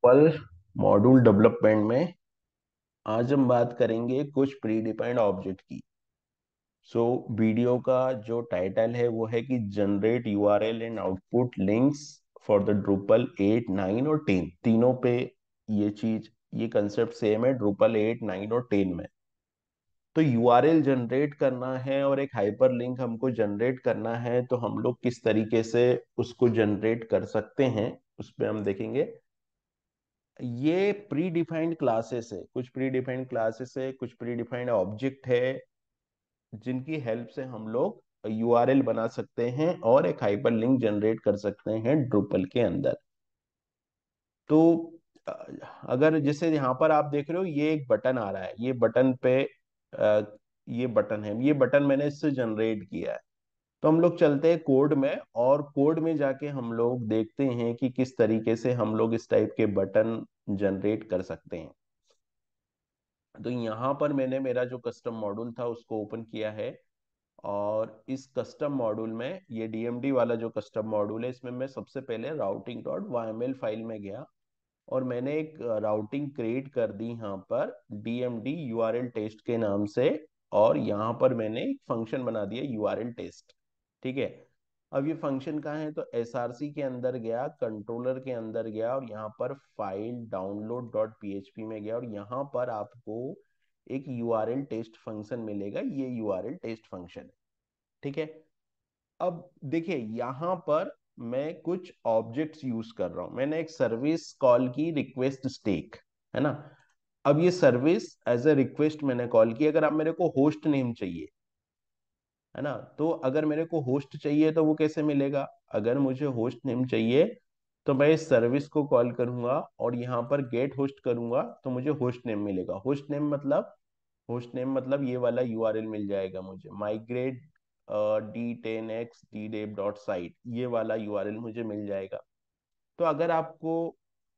पल module development में आज हम बात करेंगे कुछ प्री डिफाइंड ऑब्जेक्ट की। वीडियो का जो टाइटल है वो है कि generate URL and output links for the Drupal 8 9 और 10 तीनों पे। ये कंसेप्ट सेम है ड्रूपल 8 9 और 10 में। तो यूआरएल जनरेट करना है और एक हाइपर लिंक हमको जनरेट करना है, तो हम लोग किस तरीके से उसको जनरेट कर सकते हैं उस पर हम देखेंगे। ये प्री डिफाइंड क्लासेस है, कुछ प्री डिफाइंड क्लासेस है, कुछ प्री डिफाइंड ऑब्जेक्ट है जिनकी हेल्प से हम लोग यूआरएल बना सकते हैं और एक हाइपर लिंक जनरेट कर सकते हैं ड्रूपल के अंदर। तो अ, अगर जैसे यहाँ पर आप देख रहे हो ये एक बटन आ रहा है, ये बटन पे ये बटन है, ये बटन मैंने इससे जनरेट किया है। तो हम लोग चलते हैं कोड में और कोड में जाके हम लोग देखते हैं कि किस तरीके से हम लोग इस टाइप के बटन जनरेट कर सकते हैं। तो यहाँ पर मैंने मेरा जो कस्टम मॉड्यूल था उसको ओपन किया है और इस कस्टम मॉड्यूल में ये डीएमडी वाला जो कस्टम मॉड्यूल है इसमें मैं सबसे पहले राउटिंग डॉट वाईएमएल फाइल में गया और मैंने एक राउटिंग क्रिएट कर दी यहाँ पर डीएमडी यूआरएल टेस्ट के नाम से। और यहाँ पर मैंने एक फंक्शन बना दिया यूआरएल टेस्ट। ठीक है। अब ये फंक्शन कहाँ है, तो एसआरसी के अंदर गया, कंट्रोलर के अंदर गया और यहाँ पर फाइल डाउनलोड डॉट पीएचपी में गया और यहाँ पर आपको एक यूआरएल टेस्ट फंक्शन मिलेगा। ये यूआरएल टेस्ट फंक्शन है। ठीक है। अब देखिए यहाँ पर मैं कुछ ऑब्जेक्ट्स यूज कर रहा हूं। मैंने एक सर्विस कॉल की रिक्वेस्ट स्टेक, है ना। अब ये सर्विस एज ए रिक्वेस्ट मैंने कॉल की। अगर आप मेरे को होस्ट नेम चाहिए, है ना, तो अगर मेरे को होस्ट चाहिए तो वो कैसे मिलेगा। अगर मुझे होस्ट नेम चाहिए तो मैं इस सर्विस को कॉल करूंगा और यहाँ पर गेट होस्ट करूंगा तो मुझे होस्ट नेम मिलेगा। होस्ट नेम मतलब ये वाला यूआरएल मिल जाएगा मुझे, माइग्रेट d10x ddeb.site, ये वाला यूआरएल मुझे मिल जाएगा। तो अगर आपको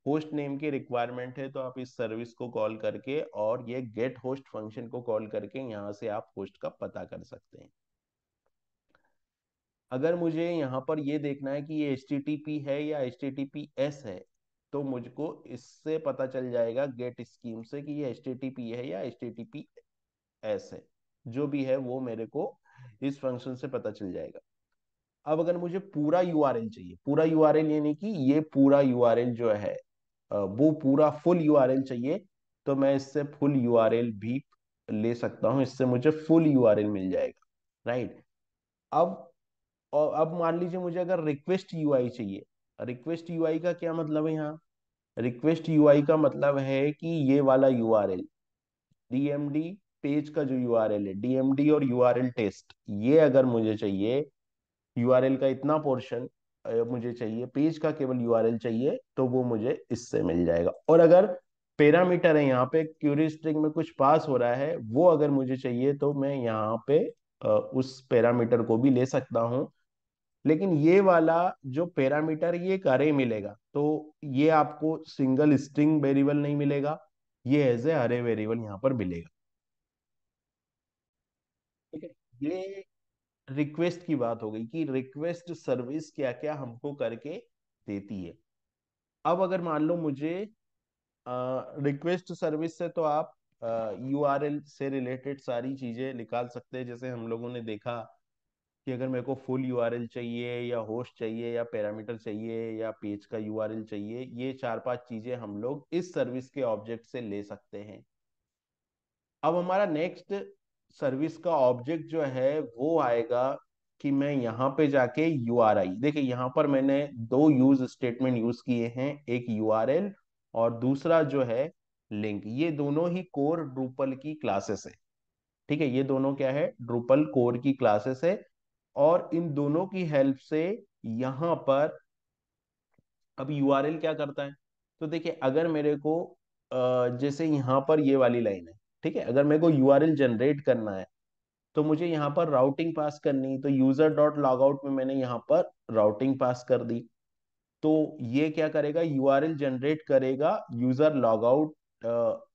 होस्ट नेम की रिक्वायरमेंट है तो आप इस सर्विस को कॉल करके और ये गेट होस्ट फंक्शन को कॉल करके यहाँ से आप होस्ट का पता कर सकते हैं। अगर मुझे यहाँ पर ये देखना है कि ये HTTP है या HTTPS है, तो मुझको इससे पता चल जाएगा गेट स्कीम से कि ये HTTP है या HTTPS है। जो भी है वो मेरे को इस फंक्शन से पता चल जाएगा। अब अगर मुझे पूरा यूआरएल चाहिए, पूरा यूआरएल यानी कि ये पूरा यूआरएल जो है वो पूरा फुल यूआरएल चाहिए, तो मैं इससे फुल यूआरएल भी ले सकता हूँ। इससे मुझे फुल यूआरएल मिल जाएगा। राइट। अब और अब मान लीजिए मुझे अगर रिक्वेस्ट यूआई चाहिए। रिक्वेस्ट यूआई का क्या मतलब है यहाँ। रिक्वेस्ट यूआई का मतलब है कि ये वाला यूआरएल डीएमडी पेज का जो यूआरएल है, डीएमडी और यूआरएल टेस्ट, ये अगर मुझे चाहिए, यूआरएल का इतना पोर्शन मुझे चाहिए, पेज का केवल यूआरएल चाहिए, तो वो मुझे इससे मिल जाएगा। और अगर पैरामीटर है यहाँ पे, क्यूरी स्ट्रिंग में कुछ पास हो रहा है, वो अगर मुझे चाहिए तो मैं यहाँ पे उस पैरामीटर को भी ले सकता हूँ। लेकिन ये वाला जो पैरामीटर ये एक अरे मिलेगा, तो ये आपको सिंगल स्ट्रिंग वेरिएबल नहीं मिलेगा, ये एज ए अरे वेरिएबल यहाँ पर मिलेगा। ठीक है। ये रिक्वेस्ट की बात हो गई कि रिक्वेस्ट सर्विस क्या क्या हमको करके देती है। अब अगर मान लो मुझे रिक्वेस्ट सर्विस से तो आप यूआरएल से रिलेटेड सारी चीजें निकाल सकते हैं। जैसे हम लोगों ने देखा कि अगर मेरे को फुल यूआरएल चाहिए या होस्ट चाहिए या पैरामीटर चाहिए या पेज का यूआरएल चाहिए, ये चार पांच चीजें हम लोग इस सर्विस के ऑब्जेक्ट से ले सकते हैं। अब हमारा नेक्स्ट सर्विस का ऑब्जेक्ट जो है वो आएगा कि मैं यहाँ पे जाके यूआरआई, देखिए यहाँ पर मैंने दो यूज स्टेटमेंट यूज किए हैं, एक यूआरएल और दूसरा जो है लिंक। ये दोनों ही कोर ड्रूपल की क्लासेस है। ठीक है, ये दोनों क्या है, ड्रूपल कोर की क्लासेस है। और इन दोनों की हेल्प से यहाँ पर अब यूआरएल क्या करता है। तो देखिए अगर मेरे को जैसे यहाँ पर ये वाली लाइन है, ठीक है, अगर मेरे को यूआरएल जनरेट करना है तो मुझे यहाँ पर राउटिंग पास करनी, तो यूजर डॉट लॉग आउट में मैंने यहाँ पर राउटिंग पास कर दी। तो ये क्या करेगा, यूआरएल जनरेट करेगा यूजर लॉग आउट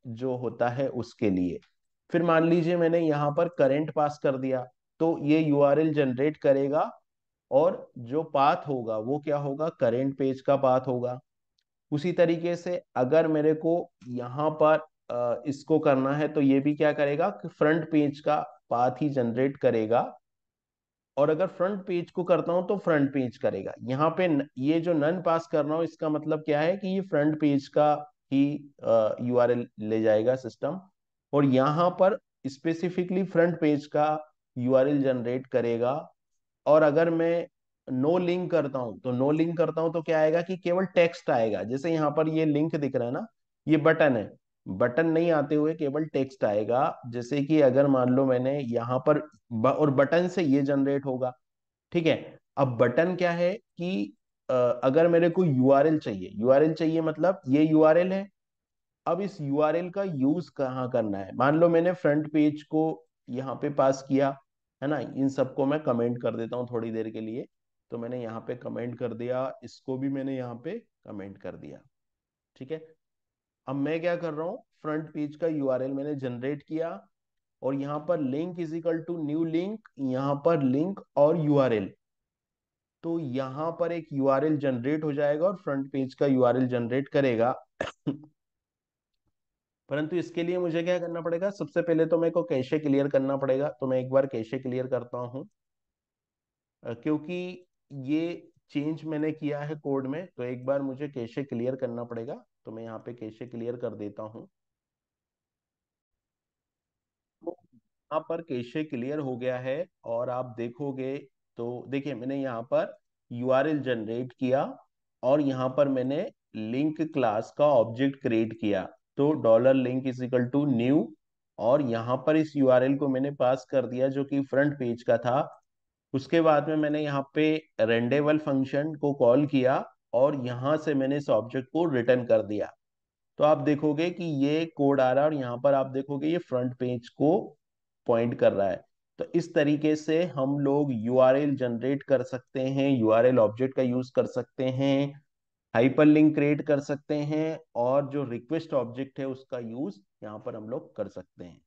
जो होता है उसके लिए। फिर मान लीजिए मैंने यहाँ पर करंट पास कर दिया, तो ये यूआरएल जनरेट करेगा और जो पाथ होगा वो क्या होगा, करेंट पेज का पाथ होगा। उसी तरीके से अगर मेरे को यहाँ पर इसको करना है तो ये भी क्या करेगा कि फ्रंट पेज का पाथ ही जनरेट करेगा, और अगर फ्रंट पेज को करता हूं तो फ्रंट पेज करेगा। यहाँ पे ये जो नन पास कर रहा हूं इसका मतलब क्या है कि ये फ्रंट पेज का ही यूआरएल ले जाएगा सिस्टम, और यहाँ पर स्पेसिफिकली फ्रंट पेज का यूआरएल जनरेट करेगा। और अगर मैं नो लिंक करता हूं तो नो लिंक करता हूं तो क्या आएगा कि केवल टेक्स्ट आएगा। जैसे यहाँ पर ये लिंक दिख रहा है ना, ये बटन है, बटन नहीं आते हुए केवल टेक्स्ट आएगा। जैसे कि अगर मान लो मैंने यहाँ पर और बटन से ये जनरेट होगा। ठीक है। अब बटन क्या है कि अगर मेरे को यूआरएल चाहिए, यूआरएल चाहिए मतलब ये यूआरएल है। अब इस यूआरएल का यूज कहाँ करना है, मान लो मैंने फ्रंट पेज को यहाँ पे पास किया है ना। इन सबको मैं कमेंट कर देता हूँ थोड़ी देर के लिए। तो मैंने यहाँ पे कमेंट कर दिया, इसको भी मैंने यहाँ पे कमेंट कर दिया। ठीक है। अब मैं क्या कर रहा हूँ, फ्रंट पेज का यूआरएल मैंने जनरेट किया, और यहाँ पर link is equal to new link, यहाँ पर लिंक और यूआरएल। तो यहाँ पर एक यूआरएल जनरेट हो जाएगा और फ्रंट पेज का यूआरएल जनरेट करेगा। परंतु इसके लिए मुझे क्या करना पड़ेगा, सबसे पहले तो मेरे को कैशे क्लियर करना पड़ेगा। तो मैं एक बार कैशे क्लियर करता हूँ, क्योंकि ये चेंज मैंने किया है कोड में, तो एक बार मुझे कैशे क्लियर करना पड़ेगा। तो मैं यहाँ पे कैशे क्लियर कर देता हूँ। तो यहाँ पर कैशे क्लियर हो गया है, और आप देखोगे तो देखिए मैंने यहाँ पर यूआरएल जनरेट किया, और यहाँ पर मैंने लिंक क्लास का ऑब्जेक्ट क्रिएट किया। तो dollar link is equal to new, और यहाँ पर इस यूआरएल को मैंने पास कर दिया जो कि फ्रंट पेज का था। उसके बाद में मैंने यहाँ पे रेंडेबल फंक्शन को कॉल किया, और यहाँ से मैंने इस ऑब्जेक्ट को रिटर्न कर दिया। तो आप देखोगे कि ये कोड आ रहा है, और यहाँ पर आप देखोगे ये फ्रंट पेज को पॉइंट कर रहा है। तो इस तरीके से हम लोग यूआरएल जनरेट कर सकते हैं, यूआरएल ऑब्जेक्ट का यूज कर सकते हैं, हाइपरलिंक क्रिएट कर सकते हैं, और जो रिक्वेस्ट ऑब्जेक्ट है उसका यूज यहाँ पर हम लोग कर सकते हैं।